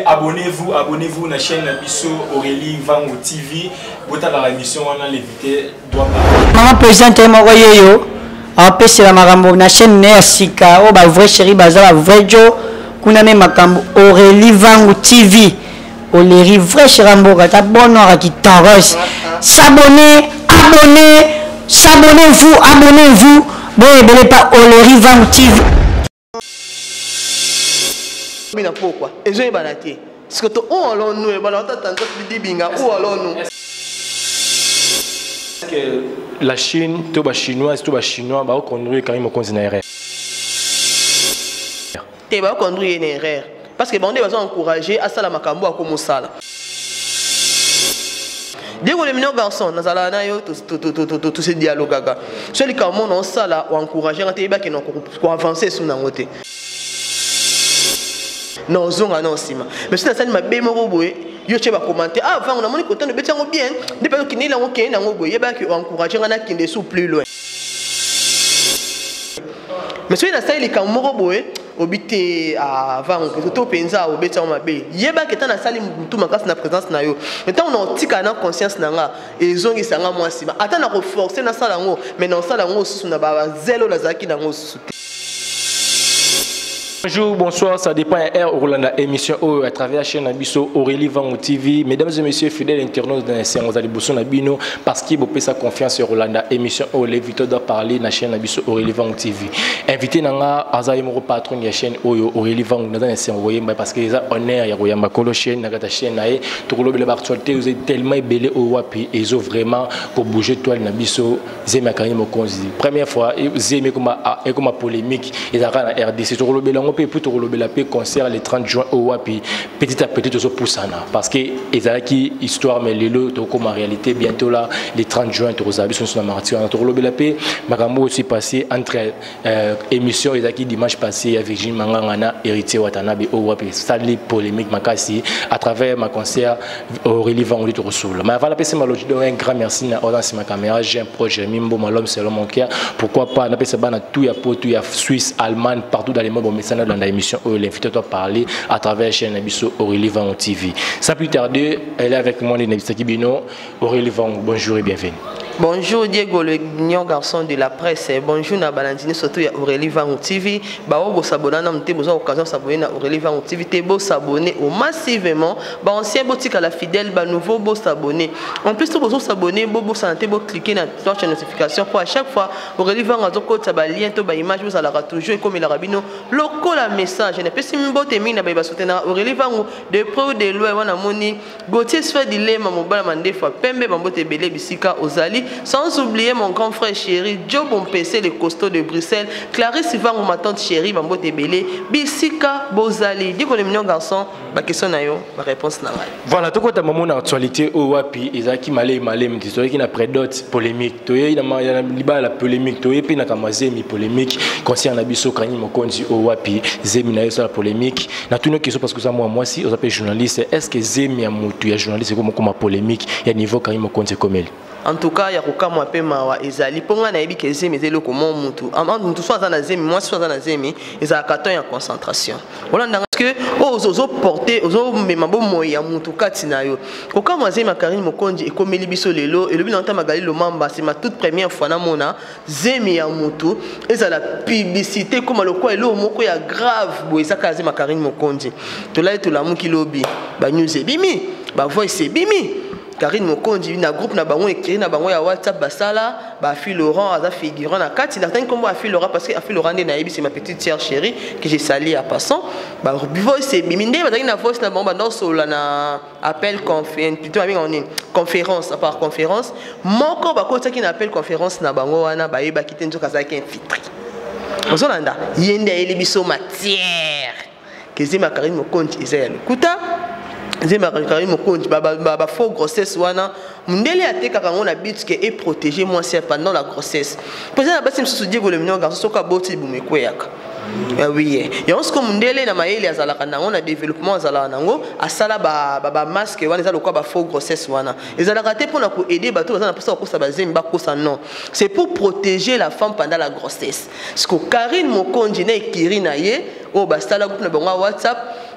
abonnez-vous à la chaîne Bisso Aurélie Vango TV. Vous avez la émission, on a l'évité. Maman présente moi yo. Après c'est la marambo na chaîne Sika. Oh bah vrai chéri baza vrai jo. Kuna me makambo Aurélie Vango TV. Aurélie vrai chéri mboka ta bonne heure qui t'arrête. S'abonner, abonnez-vous. Bon, pas Aurélie Vango TV. Pourquoi? Et je vais balader. Parce que tout allons nous et balader tant que binga où allons nous. Que la Chine, tout les chinois, va conduire quand même au continent. Tu vas conduire une erreur parce que bon, on va encourager à ça la makambo à comme ça. Dès que les mineurs garçons, nous allons tout ce dialogue. Celui qui a mon ça là, ou encourager à te battre pour avancer sur notre côté. Non, zonga non sima. Mais si tu as ma bémoro boy, yo tu vas commenter. Ah, avant on a mon côté de bien. Des personnes qui n'est là ok, n'a boy, y'a que encourager à qui ne sous plus loin. Mais si tu as ça il est comme moro boy, obité avant que tout pensa au béton ma bé. Y'a que tu as sali tout ma casse na présence na yo. Maintenant on a tika na conscience na nga et zongi sanga moi sima. Attends na renforcer na salango, mais dans salango sous na ba zélo la zaki na ngo sous. Bonjour, bonsoir, ça dépend de Rolanda émission à travers la chaîne Bisso Aurélie Vango TV. Mesdames et messieurs, fidèles internautes de la séance de Bino, parce qu'il vous sa confiance sur Rolanda émission les Victor doit parler de la chaîne Bisso Aurélie Vango TV. Invité Nanga Azaï Moro patron de la chaîne Aurélie Vango dans la séance parce que les honneurs il y a ma colo chaîne la chaîne nae tout le monde l'actualité vous êtes tellement belé au wapi et ils ont vraiment pour bouger toi na Bisso zema kanimo konzi. Première fois zema comme polémique ils a na RDC tout le monde pour le concert le 30 juin au Wapi petit à petit tout ça parce que ezalaki histoire mais lelo to comme en réalité bientôt là le 30 juin to rosabi son na martyr to le paix makambo aussi passé entre émission ezalaki dimanche passé avec Virginie Mangangana héritier Watanabe au Wapi ça les polémique makasi à travers ma concert Aurélie Vango to Rosoul mais avant la PC maloji donc un grand merci na audience ma caméra j'ai un projet Mimbo Malom selon mon cœur pourquoi pas na PC bana tout ya poto ya Suisse Allemagne partout dans les mots bon message dans la émission où l'invité doit parler à travers la chaîne Bisso Aurélie Vango TV. Sans plus tarder, elle est avec moi, Nebisaki Bino. Aurélie Vango, bonjour et bienvenue. Bonjour Diego, le mignon garçon de la presse. Bonjour na Balandine, surtout Aurélie Vango TV. Bah on s'abonner, on a besoin d'occasion de s'abonner à Aurélie Vango TV. T'es beau s'abonner au massivement. Bah ancien boutique à la fidèle, bah nouveau beau s'abonner. En plus tu besoin s'abonner, beau santé, beau cliquer dans la cloche de notification pour à chaque fois Aurélie Vango a donc ça bah lien, bah image vous allez toujours comme il a rabino. Loco la message. Je ne peux pas si m'bote mina bah soutenir Aurélie Vango de près ou de loin. On a moni Gauthier se fait dilemme mobile mandé fois pembe m'bote belé bisika ozali. Sans oublier mon grand frère chéri, Joe Bompessé, le costaud de Bruxelles, Clarisse Vango, ma tante chérie, Bambo Tebele, Bissika Bozali. Dis qu'on est mignon garçon, ma question n'a ma réponse n'a pas. Voilà, tout comme mon actualité au Wapi, Isaki Malé, me dit qu'il y a près d'autres polémiques. Il y a la polémique, il y a la polémique concernant Bisso Kani Mokonzi au Wapi, Zemi na sur la polémique. Na tout une question parce que ça moi si on s'appelle journaliste, est-ce que Zemi a moutu ya journaliste comme polémique, il y a niveau Kani Mokonzi comme elle. En tout cas, il y a aucun moyen de mawa ezali. Pour moi, naïbi que zemi zelo comment mutu. Mutu soit dans la zemi, moi soit dans la zemi, ils ont 14 en concentration. Voilà parce que ozo porter, ozo memabo moya mutu katinayo. Aucun moyen zemi Karine Mokonzi et comme Elibiso lelo et le bilan magali le mamba c'est ma toute première fois na mona zemi ya mutu. Ils ont la publicité comme le quoi elo moko ya grave bo ezaka zemi Karine Mokonzi. To là to la muki lobby, ba news bimi, ba voice bimi. Karine Mokonzi na groupe na bango écrit na bango ya WhatsApp basala ba fi Laurent aza figurant na kati na tani kombo afi Laurent parce que afi Laurent na yebi c'est ma petite sœur chérie que j'ai sali à passant ba voice biminde ba na voice na bango dans sola na appel conférence plutôt avec en conférence à part conférence moko ba ko tsaki na appel conférence na bango wana ba yeba kite nzoka za ki infiltré ozolanda yende elibiso matière que c'est ma Karine Mokonzi ezali kuta Zema Karine Mokonzi ba faux grossesse wana mundele ateka kango na but que est protégé moi c'est pendant la grossesse peut-être ba sim sous Diego le mignon garçon soka boti bumekweyaka oui et on se comme mundele na maeli azalaka nango na développement azala nango asala ba masque wana ezala quoi ba faux grossesse wana ezalaka te pour na ko aider bato bazana pour ça ko sa bazemi ba ko ça non c'est pour protéger la femme pendant la grossesse parce que Karine Mokonzi na ekiri na ye o ba sala groupe na bango WhatsApp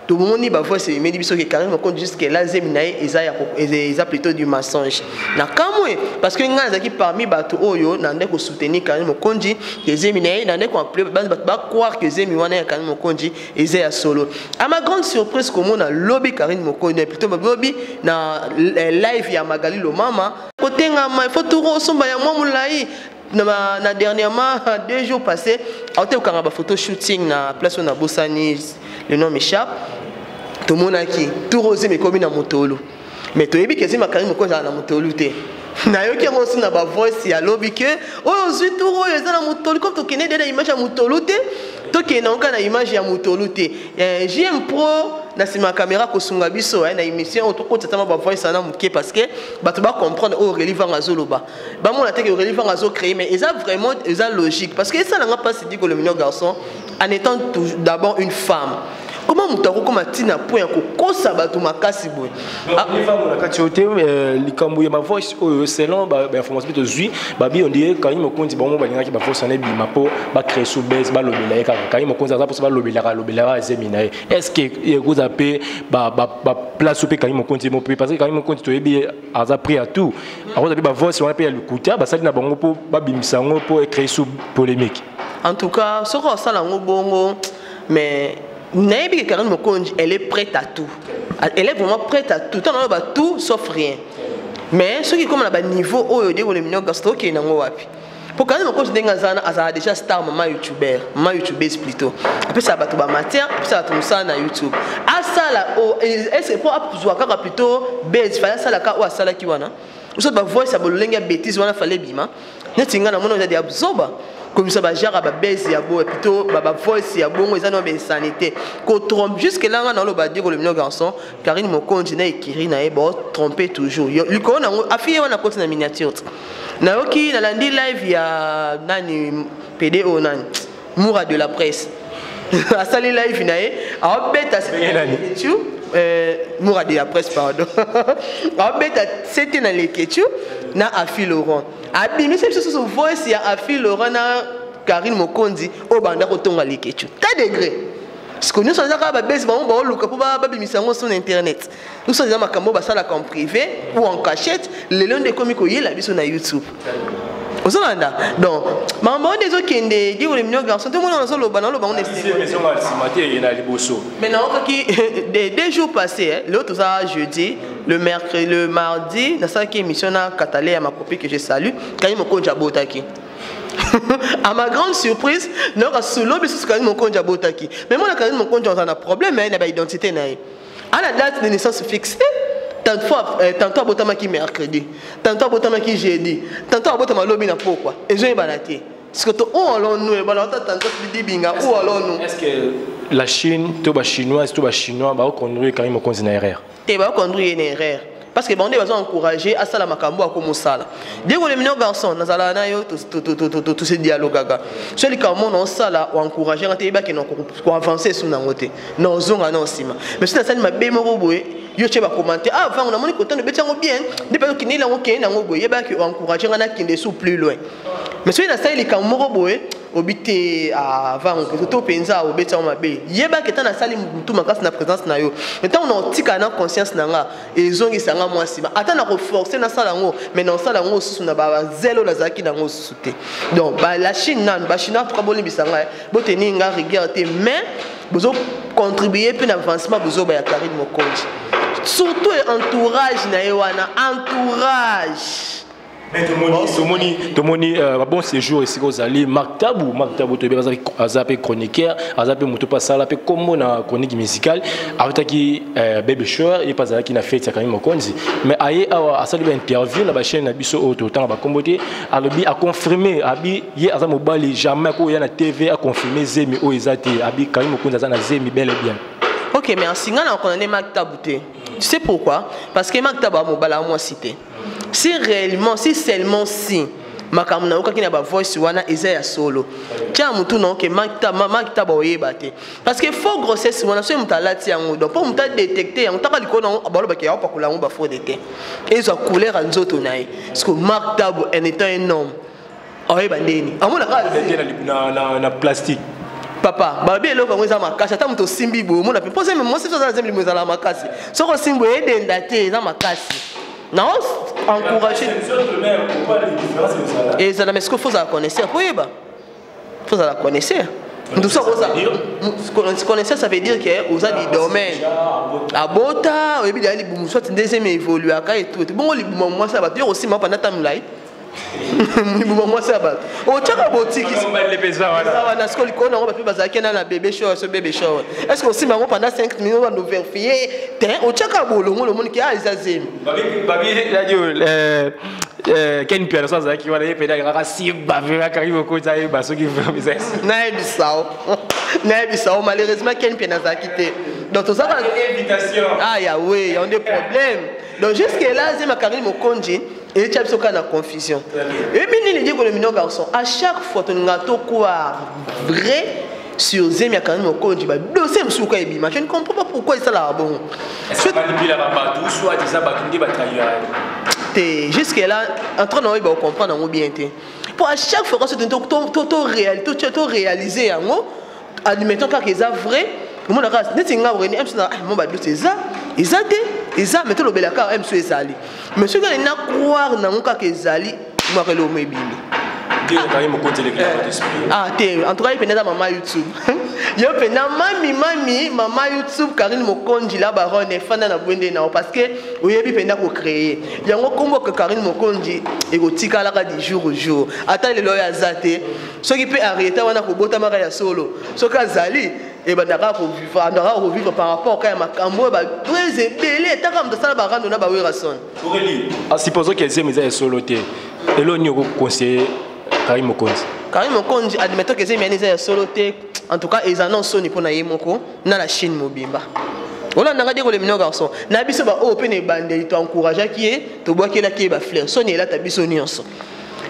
tout le monde va voir c'est Medi Biso qui Karim Mokonzi jusque là Zeminae ils a plutôt du mensonge na kamwe parce que ngana qui parmi bato oyo nande ko soutenir Karim Mokonzi que Zeminae nande ko appeler ba croire que Zemi wana Karim Mokonzi ezaya solo à ma grande surprise comme on a lobby Karim Mokonzi plutôt lobby na live ya Magali Lomama côté ngama il faut tout resomba ya moi moulai na dernièrement 2 jours passés a été au Karaba photo shooting na place on a Bossani le nom m'échappe tout le monde qui tout rosé mais comme na motolo mais to yebi que c'est Karim Mokonzi na motolo te na yo qui aussi na ba voice ya lobby que oh zui tout rosé na motolo comme to kene de image ya motolo te to kene na image ya motolo te JM Pro na sima caméra ko sunga biso na émission auto ko tata ba voice na muké parce que bato ba comprendre au relevant azoloba ba mon attaque au relevant azo créer mais ça vraiment ça logique parce que ça n'a pas se dit que le mignon garçon en étant d'abord une femme comment mutako comme tina point ko kosa bato makasi boy les femmes na katiote likambo ya ma voice selon ba information to zui ba bi on dit quand il me compte bon ba ngaki ba voice na bi mapo ba créer sous base ba lobela ka quand il me compte ça pour ba lobela zemina est-ce que vous appelez ba place pe quand il me compte mon parce que quand il me compte to yebi aza pris à tout alors ba voice on appelle le kuta ba sali na bango po ba bimisango pour créer sous polémique en tout cas ce qu'on ça la bongo mais Naïbi Karim Mokonzi, elle est prête à tout. Elle est vraiment prête à tout. On a tout sauf rien. Mais ceux qui comme à niveau où il y a des millions gasto qui n'ont pas. Pour Karim Mokonzi, a déjà star maman youtubeuse plutôt. Après ça va tout matière, après ça va tout ça na YouTube. À ça là, est-ce que pour avoir plutôt base, fallait ça là ou à ça là qui wana. Vous savez, voix ça bolonga bêtise wana fallait bima. N'etinga na mono déjà des absorba. Comme ça va gérer ba baisse ya bo plutôt ba voice ya bongo ils ont une sanité ko trompe jusque là on a le ba dire le mignon garçon Karim Mokonzi na ekiri na e ba tromper toujours liko na affié on a continué na miniature na yoki na landi live ya nani PDO nani Moura de la presse a sali live na e a beta Moura de la presse pardon a beta c'était na leketu na Afi Laurent abimi c'est sur voice ya Afi Laurent na Karim Mokonzi au banda kotonga leketu ta degré parce que nous sommes là ba base ba luka po ba bimisango sur internet nous sommes là makambo ba sala en privé ou en cachette le long de komiko yela biso na YouTube Ozolanda donc maman des autres qui ndé dit le mignon garçon tout le monde dans le banano on est mais non qui des jours passés l'autre ça jeudi le mercredi le mardi dans ça qui émission na Katalé à ma copine que je salue Karim Mokonzi abotaki à ma grande surprise non solo biso Karim Mokonzi abotaki mais moi Karim Mokonzi on a un problème mais il a identité na à la date de naissance fixée tantôt abotama qui mercredi tantôt abotama qui jeudi tantôt abotama lobi na pourquoi et je balaté parce que to on allons nous balata tantôt di binga ou allons nous est-ce que la Chine to ba chinois ba conduire Karim Mokonzi na erreur te ba conduire une erreur parce que bande va encourager à sala makambo à comme sala dès que les mineurs garçons na sala na yo tout ce dialogue gaga celui qui on on sala ou encourager quand te ba que non ko avancer sur na ngote non zonga non sima mais c'est ça ma be moko boye yo che ba commenter avant on a moni content de betango bien depuis que ni la ngoke na ngo boye ba que encourager na kinde sous plus loin mais celui na ça il ka moko boye obité avant to penza obeta ma be yeba que na sali mutu makasi na présence na yo maintenant on tika na conscience na nga ezongi sanga moi sima ata na reforcer na sala ngo mais na sala ngo sous na ba zelo la zaki na ngo souté donc ba la Chine nan ba Chine to kaboli bisanga bo tenir nga regarder mais bezo contribuer puis l'avancement bezo ba ya Karim Mokonzi surtout entourage na yewana entourage. Mais tout le bon séjour ici aux alliés Marc Tabou tu es zappé chroniqueur zappé moto pas ça zappé comme na chronique musicale avec qui Baby Shower et pas qui na fait ça quand même Mokonzi mais aye a ça une interview na ba chaîne na biso autant ba komboté alobi a confirmé abi hier aza mobali jamais ko ya na TV a confirmé Zemi o ezate abi quand même Mokonzi na Zemi bel et bien. OK mais en singa on connaît Marc Tabou tu sais pourquoi parce que Marc Tabou a mobala moi cité. Si réellement, si seulement si makamuna oka kina ba voice wana ezaya solo. Tia mutu non que makta ba oyebate. Parce que faux grossesse wana so mutalati yango donc pour muta détecter yango taka likona abalo ba kia pa kula ngo ba faux détecter. Et ça couleur en nzoto nae. Parce que makta en étant un homme oyeba ndeni. Amona ka na plastique. papa babi eloko ngo eza makasi ata moto simbi bo mona pe pose moi c'est ça la zemli mozala makasi soko simbo edenda te eza makasi non encourager et ça mais ce qu'il faut la connaître oui bah faut la connaître tout ça connaître ça veut dire que aux a des domaines abota et puis d'aller bon soit deuxième évoluer et tout bon moi ça va dire aussi moi pendant temps là moi ça va au tchaka boutique ça va ce qu'on connaît on va plus baser qu'il y a na bébé shower ce bébé shower est-ce que aussi maman pendant 5 minutes on va nous vérifier au tchaka bolo le monde qui a les azim babi la ken pia ça ça qui va aller pédale grâce si bavera qui arrive au côté ça ba ce qui fait business naibisao malheureusement ken pia na za quitté donc ça va invitation ah ya oui on a des problèmes donc jusque là c'est ma Karim Mokonji et tu as besoin de confusion et puis il dit que le mineur garçon à chaque fois tu n'as quoi vrai sur Zemia Karim Mokonji bah dossier msuka ebi je ne comprends pas pourquoi ça là bon c'est manipuler la bateau soit disant bateau dit va trahir jusque là en train de comprendre bien pour à chaque fois que tu réaliser admettons que c'est vrai le monde a dit que c'est ça Eza meto lo belaka MSU ezali. Monsieur quand il n'a croire na ngoka kezali moi que lo mebili. Dieu quand il me compte les d'esprit. Ah té en tout cas il penait maman YouTube. Yo penait maman YouTube Karine Mokonji la baronne fana na bwende na parce que oyebi penait ko créer. Yango kombo que Karine Mokonji egotika la di jour au jour. Ata le loya zate. Ce qui peut arrêter wana ko bota mara ya solo. Ce kazali et ben on vivre par rapport quand makambo ba très belé ta comme de ça ba rando na ba werason Aurélie supposons qu'elle s'est mise à soloté et là on conseiller Karim Mokonji admettons que c'est mise à soloté en tout cas ils annoncent ni pour na yemoko na la Chine mobimba on a dit que les mineurs garçons na biso ba open e bande to encourager qui est to bois qui la qui ba fleur soni là ta biso nyonso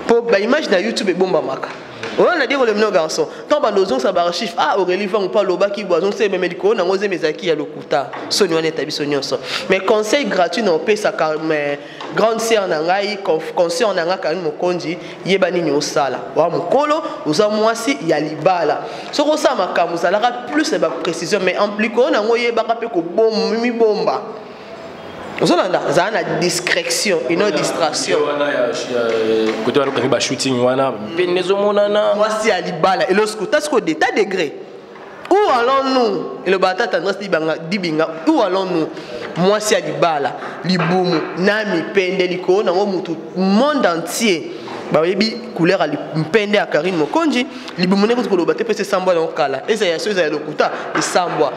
pour ba image na YouTube bomba maka on a dit que les mineurs garçons tant ba nozon ça ba chiffre ah Aurélie va on pas loba qui boison c'est même médico na ngoze mezaki ya lokuta soni on est biso nyonso mais conseil gratuit na opé ça mais grande sœur na ngai conseil na nga Karim Mokonji yeba nini osala wa mukolo oza mwasi ya libala soko ça makambo ça la plus ba précision mais impliquons na ngoye ba pe ko bom mi bomba ozolanda za na discrétion et non distraction côté wana ba shooting wana penezo monana mwasi ya libala et lorsque tasco d'état degré où allons-nous et le bata tendance dibinga où allons-nous mwasi ya libala libumu nami pende liko na mutu monde entier ba yebi couleur ali mpende ya Karim Mokonji libumune ko koloba te pese sambwa na okala eza ya so eza ya lokuta e sambwa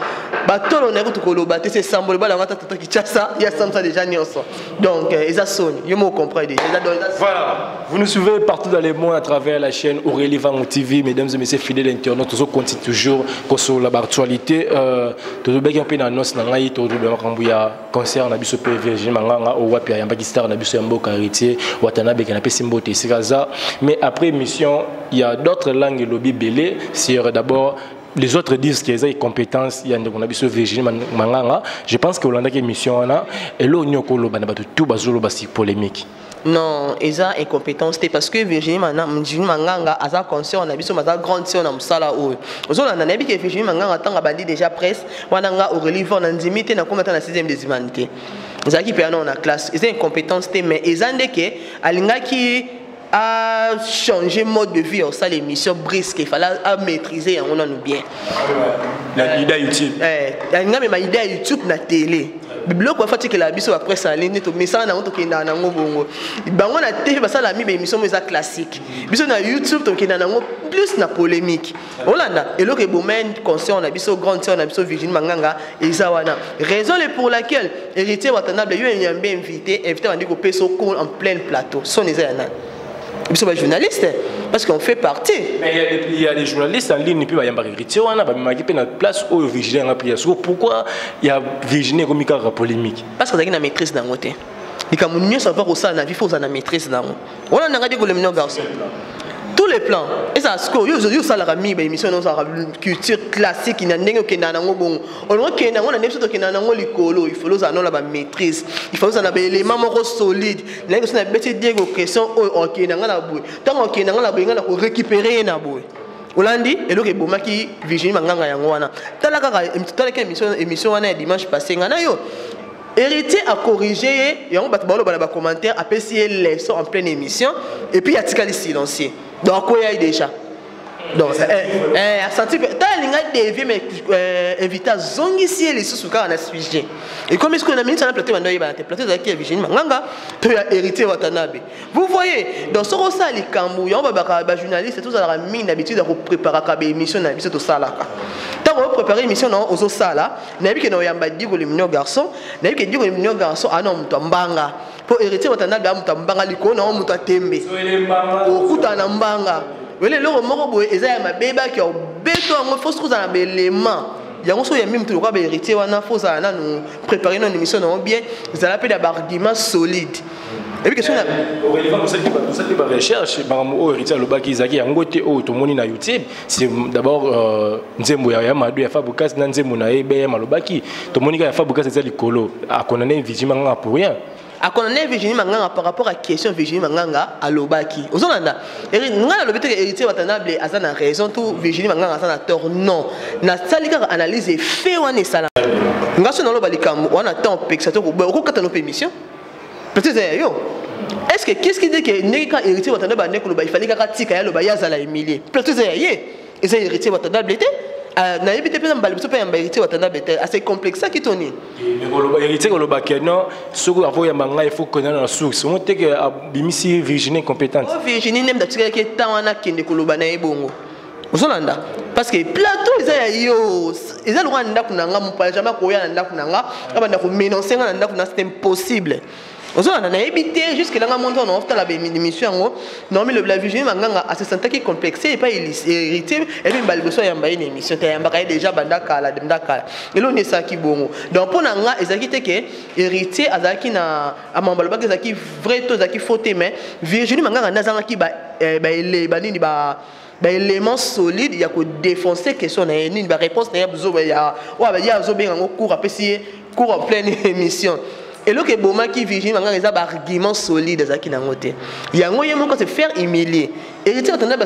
ba tolo na ko koloba te se sambwa ba la ngata tata kichasa ya samsa déjà nyonso donc eza soni yo mo comprendre déjà voilà vous nous suivez partout dans le monde à travers la chaîne Aurélie Vango TV mesdames et messieurs fidèles internautes toujours continue toujours sur la actualité to beki un peu na nos na ngai to be makambu ya concert na biso PVG manganga o wapi ya mbaki star na biso ya mboka héritier watana beki na pesi mbote mais après mission il y a d'autres langues lobby belé c'est d'abord les autres disent qu'ils ont des compétences il y a des biso Virginie manganga je pense que Hollande qui mission là et là nyoko lo bana batu tout bazolo basi polémique non eza incompétence parce que Virginie manganga aza conscient on a biso maza grande sœur na musala o ozona na nabi que Virginie manganga tanga bandi déjà presse wana nga Aurélie va na ndimité na komata na 6e des humanités ezaki pe na na classe eza incompétence mais ezande que alingaki à changer mode de vie ça l'émission brisque il fallait à maîtriser on a nous bien la idée YouTube ma idée YouTube na télé biblo ko fati que la biso après ça ligne to message na on to kenda na ngobongo bango na télé ba ça la mi émission mais classique biso na YouTube to kenda na ngo plus na polémique Hollanda et le que bomen concert on a biso grande sœur on a biso Virginie manganga ezawana raison pour laquelle héritier watanable yo nyambe invité bandi ko peso cool en plein plateau son ezana ils sont journalistes parce qu'on fait partie. Mais il y a des journalistes en ligne puis il y a des héritiers on a pas même qui place où Virginie a pris pourquoi il y a Virginie comme une polémique parce que ça a une maîtrise dans côté et comme mieux savoir au ça na vie faut ça na maîtrise dans on a regardé que le mineur garçon tous les plans et ça ce que yo ça la rami ba émission dans sa culture classique ina ndenge ke na ngo bon on ke na ngona neso to ke na ngo likolo il faut ça non la ba maîtrise il faut ça na ba élément moko solide ndenge ça na beti diego question on ke na ngala boy tant on ke na ngala boy ngala ko récupérer na boy Olandi et le reboma qui Virginie Manganga Yangwana. Talaka émission dimanche passé. Yo. Héritier a corrigé, et on va te commentaire, a passé les sons en pleine émission, et puis il y a Tikali silencieux. Donc, quoi il y a déjà? Donc, a senti que t'as l'inga mais invité à zongi si les sous car on a suivi. Et comme est-ce qu'on a mis ça dans le plateau, on a plateau avec Virginie Manganga, tu as hérité Watanabe. Vous voyez, dans ce rôle-là, les Cambou, on va journaliste, tout ça, on a mis l'habitude de préparer l'émission, on a mis tout ça là. Tant qu'on prépare l'émission, on a ça là, on a vu que nous avons dit que les mignons garçons, on a vu que les mignons garçons, ah non, on mbanga. Pour hériter Watanabe, on mbanga liko, non, on tembe. Au coup d'un mbanga. Oui, le moro et ça ma bébé qui a béton, il faut se trouver dans l'élément. Il y a aussi même tout le monde hérité, on a faut ça nous préparer une émission bien. Vous allez appeler des arguments solides. Et puis question relevant ça qui va recherche par rapport héritier le baki Isaki en côté au tout monde na YouTube, c'est d'abord nzembo ya madu ya fabukas na nzembo na ebe malobaki. Tout monde ya fabukas c'est likolo. A connaître Virginie Manganga pour rien. A connaître Virginie Manganga par rapport à question Virginie Manganga à Lobaki. Aux Olanda. Nga le héritier Watanabe a raison tout Virginie Manganga a tort non. Na salika analyse fait wana sala. Nga so na lobalikambo on attend pexato ko katano permission. Peut-être yo. Est-ce que qu'est-ce qui dit que neka héritier Watanabe a nekolo ba il fallait ka tika ya loba ya zala humilier. Peut-être yé. Et c'est héritier Watanabe était na yebite pesa mbali so pa yamba héritier Watanabe était assez complexe ça qui toni. Mais ko héritier ko loba que non soko avo ya manga il faut connaître la source. On te que bimisi Virginie compétente. Virginie nem datika ke tawana kende ko loba na ebongo. Ozolanda parce que plateau eza yo eza lwanda kunanga mpa jamais ko ya nda kunanga abanda ko menoncer nga nda kunanga c'est impossible. Ozolanda na éviter jusque là nga monte on offre la émission ngo non mais la Virginie Manganga a se sentir qui complexé et pas hérité et puis balboso yamba une émission ta yamba déjà banda kala demda kala et là on est ça qui bongo donc pour nga ezaki te que hérité azaki na amambalo ba ezaki vrai to ezaki fauté mais Virginie Manganga nazanga ki ba nini ba élément solide il y a que défoncer question na une réponse na besoin ya zo benga cours après cours en pleine émission. Et là que Boma qui Virginie Manganga les arguments solides à qui n'a noté. Il y a un moyen de se faire humilier. Héritier Watanabe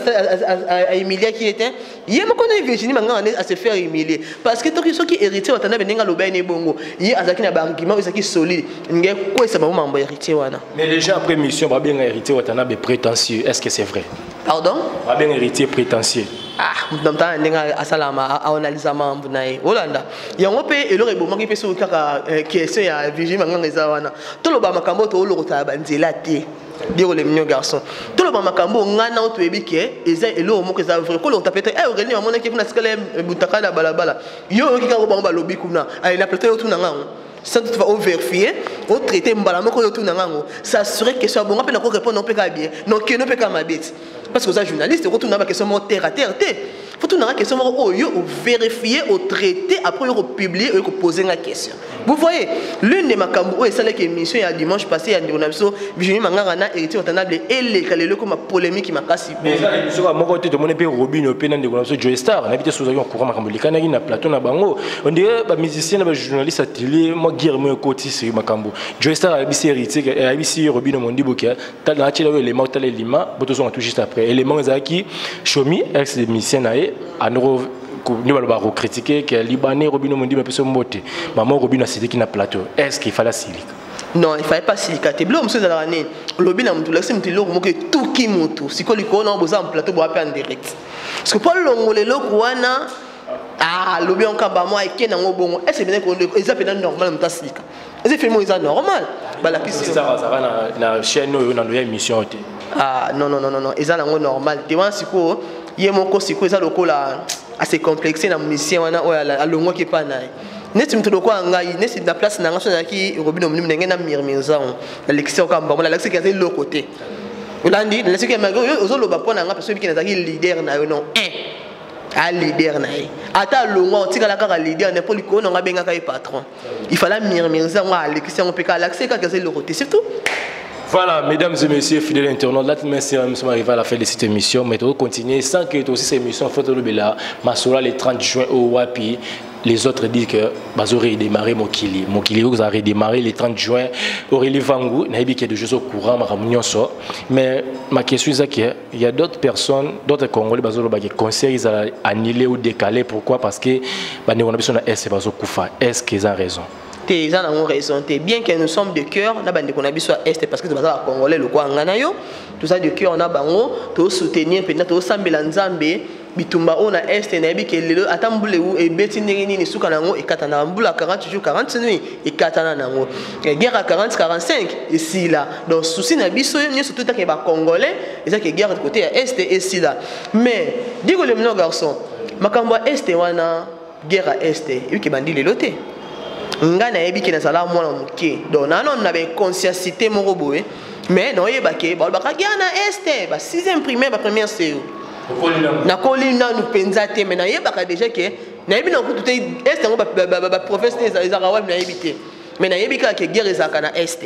à humilier qui était. Il y a un moyen Virginie Manganga à se faire humilier parce que tant que ceux qui héritier Watanabe n'enga loba ne bongo. Il y a azaki na argument qui solide. N'ga quoi ça maman héritier wana. Mais déjà après mission va bien héritier Watanabe prétentieux. Est-ce que c'est vrai? Pardon? Va bien héritier prétentieux. Ah, dans le temps, on analyse ma mbunae. Olanda. Il y a un peu et le rebond qui peut se faire question à Virginie Manganga ezawana. Tout le bamakambo to le rota banzela te. Dire les mignons garçons. Tout le bamakambo ngana o toyebi ke eza elo mo ke za vrai ko le tapete eh ogeni wa mona ke kuna skale butaka na balabala. Yo ki ka ko ba lobi kuna. Ai na plate yo tuna ngao. Ça tu vas vérifier, au traiter mbalamo ko yo tuna ngao. S'assurer que ça bon appel ko répondre on peut ka bien. Non que ne peut ka mabite. Parce que les journalistes, quand on a question terre à terre, faut on a question vérifier, au traiter, après au publier, au poser la question. Vous voyez, l'une des macambou et celle qui est émission il y a dimanche passé, il y a une émission, Virginie Manganga a hérité Watanabe et les comme polémique qui m'a cassé. Mais ça, je crois moi quand mon épée Robin au pénal de l'émission Joy Star, on habite sous un courant macambou, les Canadiens na plateau na bango, on dirait bah musicien, bah journaliste à télé, moi Guillermo côté sur macambou. Joy Star a ABC hérité, a ABC Robin mon dit que t'as là tu les mots t'as les lima, bon tout tout juste après. Élément zaki, Chomi ex musicien naé, à nous nous allons critiquer que Libanais Robin mon dit mais personne moté. Maman Robin a cité qui na plateau. Est-ce qu'il fallait silica? Non, il fallait pas silicater. Blo monsieur dans l'année, Robin a monté laisser monter l'eau que tout qui monte. Si quoi lui on a besoin en plateau pour appeler en direct. Parce que pour le logo wana ah lobi on kamba moi et qui na ngobongo. Est-ce bien qu'on les appelle normal monter silica? Est-ce que c'est normal? Bah la question ça va na chaîne dans la émission. Ah non non non non non, ça c'est normal. Tu vois siko yemoko siko ça lokola assez complexé na musicien wana o à longo qui pas naï. Nesti mtu kwa ngai nesti na place na ngaso yaki Robin Omni ndenge na mirmiza la lection kamba la lection qui est de l'autre côté. Olandi la lection qui est ozoloba pona nga parce que qui nazaki leader na yo non un leader na ye ata longo tika la kaka leader ne poli ko nga benga ka patron. Il fallait mirmiza nga lection pe ka l'accès quand c'est le côté c'est tout. Voilà, mesdames et messieurs, fidèles internautes, là, nous sommes arrivés à la fin de cette émission, mais on continue sans que aussi cette émission, en fait, le Masoura, le 30 juin au Wapi, les autres disent que bazo redémarrer Mokili vous a redémarré le 30 juin Aurélie Vangu n'a qui est déjà au courant mais ma question c'est qu'il y a d'autres personnes d'autres Congolais bazo qui conseillent à annuler ou décaler pourquoi parce que on a besoin est bazo kufa est-ce qu'ils ont raison ils ont raison bien que nous sommes de cœur na bande qu'on a besoin est parce que bazo Congolais le quoi ngana yo tout ça de cœur on a bango to soutenir peut-être to sambela nzambe bitumba on a est na bi ke lelo atambule ou e beti ndenge ni suka nango e katana mbula 40 jours 40 nuits e katana nango guerre à 40 45 ici là donc souci na biso ni surtout ta ke ba congolais et ça que guerre de côté à est et ici là mais digo le mino garçon makambo est wana guerre à est et ki bandi leloté ngana yebi ki na sala mwana muke donc nanon na be conscientité moko boye mais non yeba ke ba guerre na est ba 6e primaire ba première CO na kolina nous pensate mais na yebaka déjà que na yebi na ko tout est ba professeur ezaka wa na yebité mais na yebika que guerre ezaka na est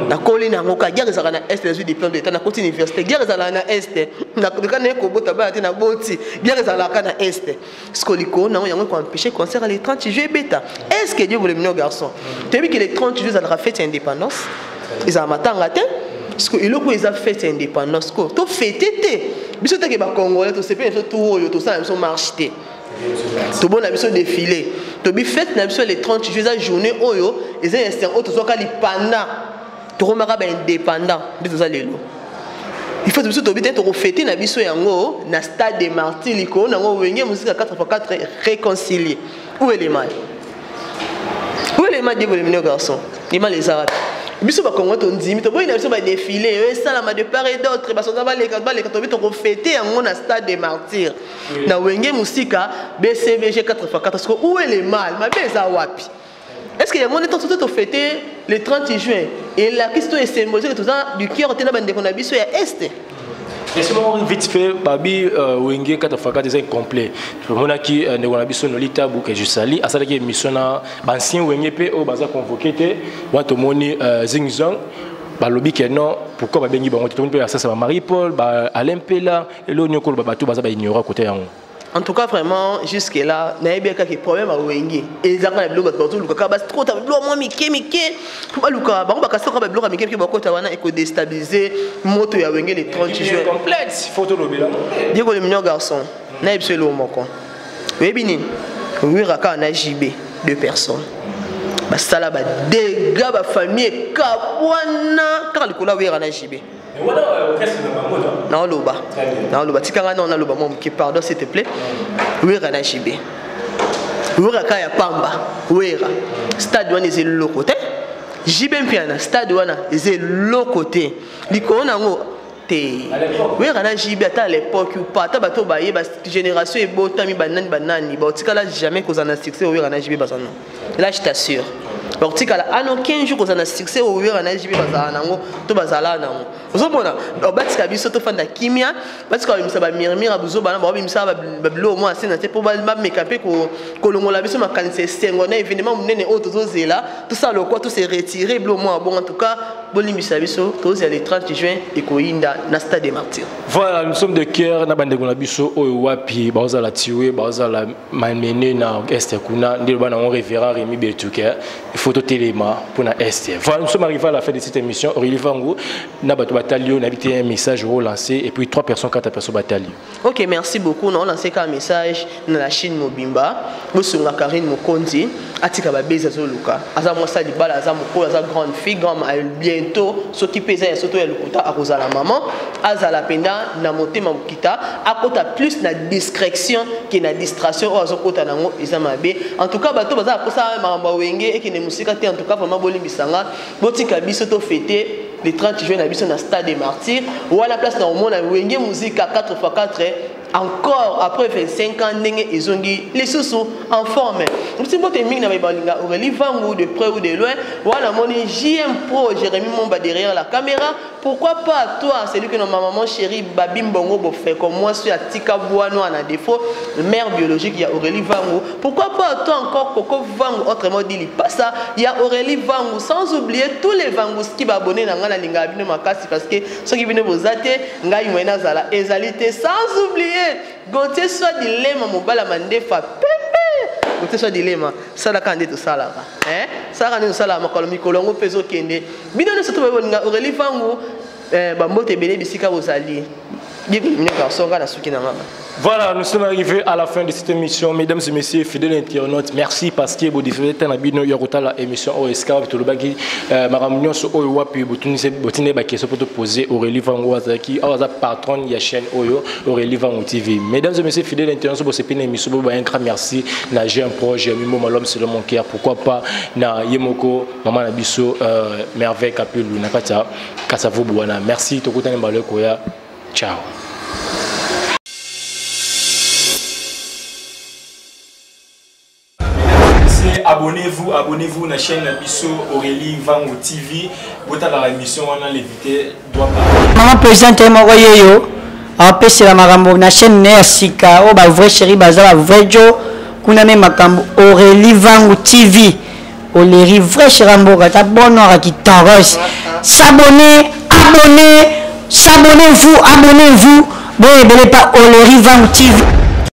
na kolina ngoka guerre ezaka na est les diplômes d'état na côté université guerre ezaka na est na kana ko bota ba te na boti guerre ezaka na est skoliko na yango ko empêcher concert les 30 juillet bêta est-ce que Dieu voulait mener garçon tu as vu que les 30 juillet ça la fête indépendance ils a matanga te parce que il a fait indépendance ko to fêter biso te ke ba congolais to sepe so tout yo to ça so marche te to bon na biso défilé to bi fête na biso les 30 juillet journée oyo et c'est instant auto so ka li panda to remaka ba indépendant biso ça lelo il faut biso to bi te to fêter na biso yango na stade des martyrs liko na ngo wenge musique 4x4 réconcilier où est les mal de vos garçons les mal les arabes biso ba Congo to ndimi to boyina biso ba défilé et ça la de part et d'autre ba sonza ba les to bi to fêter en na stade des martyrs na wenge musika BCBG 4x4 parce que où est le mal ma beza wapi est-ce que yango neto to fêter le 30 juin et la question est symbolique tout ça du cœur tena bande qu'on a biso ya est. Laissez-moi vite fait, Babi Wenge 4x4 est incomplet. On a qui ne on a besoin de l'Itabu que je salue. À ça qui est mission à ancien Wenge P au bazar convoqué te. On a moni Zingzong. Ba lobby que non. Pourquoi ba bengi ba on te peut ça va Marie-Paul, ba Alain Pella et l'Onion Kol ba tout bazar ba ignorer côté yango. En tout cas, vraiment, jusque-là, il y a bien quelques problèmes à Wenge. Et les gens qui ont partout, ils ont trop de moi, Mickey. Pourquoi ils ont déstabilisé moto ya Wenge les 30 juin. Complexe, photo lobby là. Diego le mignon garçon, n'a pas eu le mot. Oui, bini. Oui, raka na JB 2 personnes. Bah ça là, bah dégâts, bah famille, kabwana, car le cola oui rana JB. Non, l'oba. Non, l'oba. Tikanga non, l'oba. Mon qui pardon, s'il te plaît. Oui, rana JB. Oui, raka ya pamba. Oui, stade one est le côté. JB mpiana. Stade one est le côté. L'icône ngo te. Oui, rana JB à l'époque ou pas. Ta bato ba yeba génération et beau tami banani. Ba tikala jamais cause en succès. Oui, rana JB basano. Là, je t'assure. Donc, si à nos 15 jours, on a succès au Wira Najibi Bazanango, tout Bazala. Vous avez vu, Batis Kabiso, tout fan de Kimia, parce qu'il me murmure à Bouzo, il me semble Bablo, moi, c'est pour me caper que l'on l'a vu sur ma cancer, c'est un événement, on est autres là, tout ça, le quoi, tout s'est retiré, bon, en tout cas, Bolim Bisabiso, tous les 30 juin, et Koinda, Nasta des Martyrs. Voilà, nous sommes de cœur, na bande Gonabiso, Owapi, Bazala Tiwe, Bazala Maimene, na Estekuna, Nilbana, on référent Rémi Betuke. Photo téléma pour la ST. Voilà, nous sommes arrivés à la fin de cette émission. Aurélie Vangu, n'a pas bataillon, n'a un message relancé et puis 3 personnes, 4 personnes bataillon. Ok, merci beaucoup. Nous avons lancé un message dans la Chine Mobimba. Nous sommes Karine Mokondi, Atika Babeza Zoluka. Azam Sali Bala, Azam Moko, Azam grande fille, grande bientôt, s'occuper de surtout le Kouta, à Rosa la maman, Azala Penda, Namote Mamukita, à côté plus la discrétion qui est la distraction, ou Azokota Nango, Izamabe. En tout cas, Bato Baza, pour ça, Maramba Wenge et qui ne en tout cas vraiment boli bisanga botika biso to fêter les 30 juin na biso na stade des martyrs ou à la place na omona Wenge musique à 4x4 encore après 25 ans ils ont dit les sous en forme si vous êtes na balinga Aurélie Vangu de près ou de loin voilà mon JM Pro Jérémy Momba derrière la caméra pourquoi pas toi c'est lui que notre maman chérie Babim Bongo bo fait comme moi sur Tika Boano en a défaut mère biologique il y a Aurélie Vangu pourquoi pas toi encore Coco Vangu autrement dit pas ça il y a Aurélie Vangu sans oublier tous les Vangus qui va abonner dans la linga bino makasi parce que ceux qui viennent vous atter ngai mwena zala ezalité sans oublier Gauthier soit dilemme mobala mandefa pembe côté soit dilemme ça la quand tout ça là ça quand ça là makolo mikolo ngo peso kende bino ne surtout ba Aurélie Vangu ba mbote bele bisika bozali voilà, nous sommes arrivés à la fin de cette émission. Mesdames et messieurs, fidèles internautes, merci parce que vous diffusez la émission OSK. Tout le bagage, ma réunion sur OEWA, puis vous tenez des questions pour te poser. Aurélie Vangu, qui est patron de la chaîne OEO, Aurélie Vangu TV. Mesdames et messieurs, fidèles internautes, pour cette émission, un grand merci. J'ai un projet, Mimo Malom, c'est le mon cœur. Pourquoi pas, na Yemoko, Maman Nabiso, Merveille Kapulu, Nakata, Kassavo Bouana. Merci, Tokutane Balekoya. Ciao. Abonnez-vous à la chaîne Bisso Aurélie Vangu TV. Vous avez la émission, on a l'évité. Maman présente Mogoyo. Après c'est la marambo na chaîne Nersika. Oh bah vrai chéri baza vrai Joe. Kuna me makambo Aurélie Vangu TV. Oléri vrai chéri mboka. Ta bonne heure qui t'arrose. S'abonner. Abonnez-vous. Bon, et pas Aurélie Vangu TV.